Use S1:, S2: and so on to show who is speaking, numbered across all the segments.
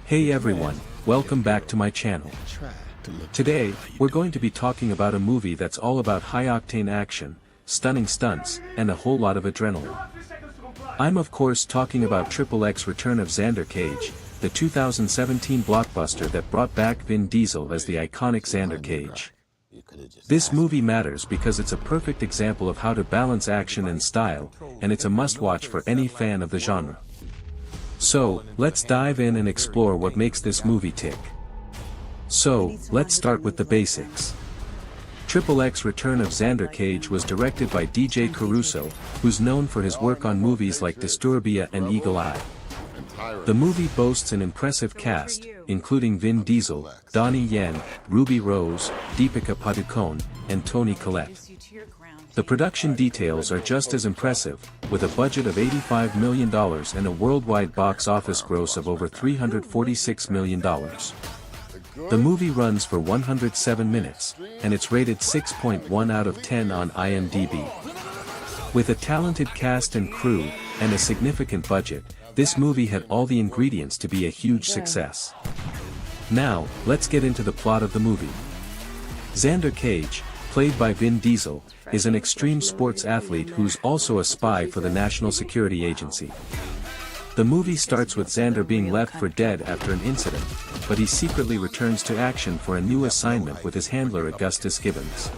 S1: Hey everyone, welcome back to my channel. Today, we're going to be talking about a movie that's all about high-octane action, stunning stunts, and a whole lot of adrenaline. I'm of course talking about xXx Return of Xander Cage, the 2017 blockbuster that brought back Vin Diesel as the iconic Xander Cage. This movie matters because it's a perfect example of how to balance action and style, and it's a must-watch for any fan of the genre. So, let's dive in and explore what makes this movie tick. So, let's start with the basics. xXx Return of Xander Cage was directed by DJ Caruso, who's known for his work on movies like Disturbia and Eagle Eye. The movie boasts an impressive cast, including Vin Diesel, Donnie Yen, Ruby Rose, Deepika Padukone, and Toni Collette. The production details are just as impressive, with a budget of $85 million and a worldwide box office gross of over $346 million. The movie runs for 107 minutes, and it's rated 6.1 out of 10 on IMDb. With a talented cast and crew, and a significant budget, this movie had all the ingredients to be a huge success. Now, let's get into the plot of the movie. Xander Cage, played by Vin Diesel, is an extreme sports athlete who's also a spy for the National Security Agency. The movie starts with Xander being left for dead after an incident, but he secretly returns to action for a new assignment with his handler Augustus Gibbons.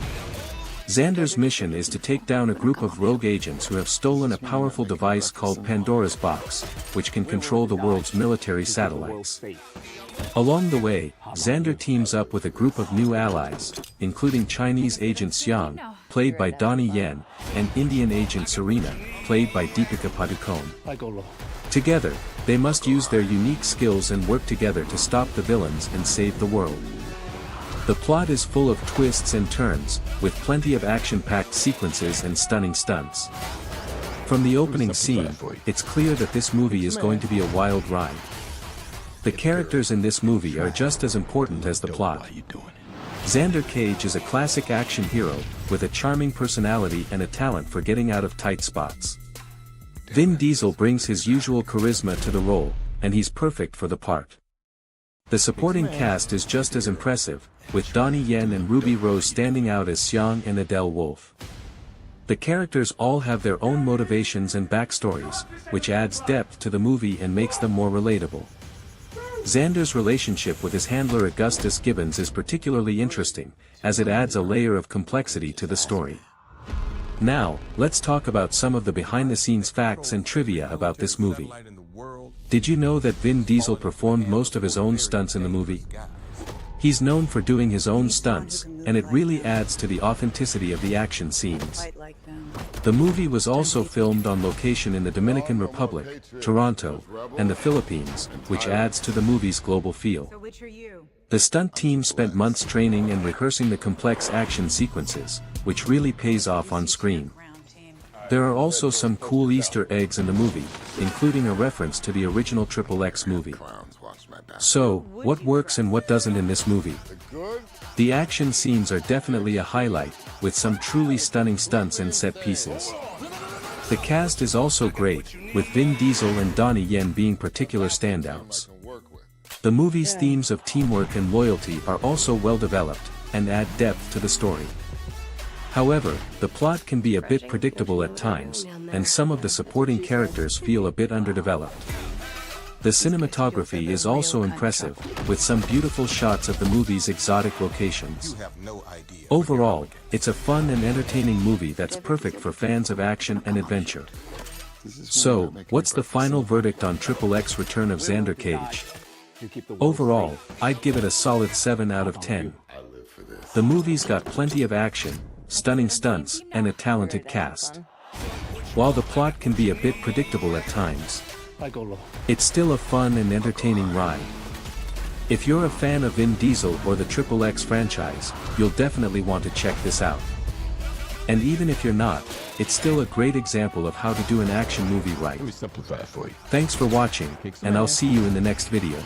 S1: Xander's mission is to take down a group of rogue agents who have stolen a powerful device called Pandora's Box, which can control the world's military satellites. Along the way, Xander teams up with a group of new allies, including Chinese agent Xiang, played by Donnie Yen, and Indian agent Serena, played by Deepika Padukone. Together, they must use their unique skills and work together to stop the villains and save the world. The plot is full of twists and turns, with plenty of action-packed sequences and stunning stunts. From the opening scene, it's clear that this movie is going to be a wild ride. The characters in this movie are just as important as the plot. Xander Cage is a classic action hero, with a charming personality and a talent for getting out of tight spots. Vin Diesel brings his usual charisma to the role, and he's perfect for the part. The supporting cast is just as impressive, with Donnie Yen and Ruby Rose standing out as Xiang and Adele Wolf. The characters all have their own motivations and backstories, which adds depth to the movie and makes them more relatable. Xander's relationship with his handler Augustus Gibbons is particularly interesting, as it adds a layer of complexity to the story. Now, let's talk about some of the behind-the-scenes facts and trivia about this movie. Did you know that Vin Diesel performed most of his own stunts in the movie? He's known for doing his own stunts, and it really adds to the authenticity of the action scenes. The movie was also filmed on location in the Dominican Republic, Toronto, and the Philippines, which adds to the movie's global feel. The stunt team spent months training and rehearsing the complex action sequences, which really pays off on screen. There are also some cool Easter eggs in the movie, including a reference to the original xXx movie. So, what works and what doesn't in this movie? The action scenes are definitely a highlight, with some truly stunning stunts and set pieces. The cast is also great, with Vin Diesel and Donnie Yen being particular standouts. The movie's themes of teamwork and loyalty are also well developed, and add depth to the story. However, the plot can be a bit predictable at times, and some of the supporting characters feel a bit underdeveloped. The cinematography is also impressive, with some beautiful shots of the movie's exotic locations. Overall, it's a fun and entertaining movie that's perfect for fans of action and adventure. So, what's the final verdict on xXx Return of Xander Cage? Overall, I'd give it a solid 7 out of 10. The movie's got plenty of action, stunning stunts, and a talented cast. While the plot can be a bit predictable at times, it's still a fun and entertaining ride. If you're a fan of Vin Diesel or the xXx franchise, you'll definitely want to check this out. And even if you're not, it's still a great example of how to do an action movie right. Thanks for watching, and I'll see you in the next video.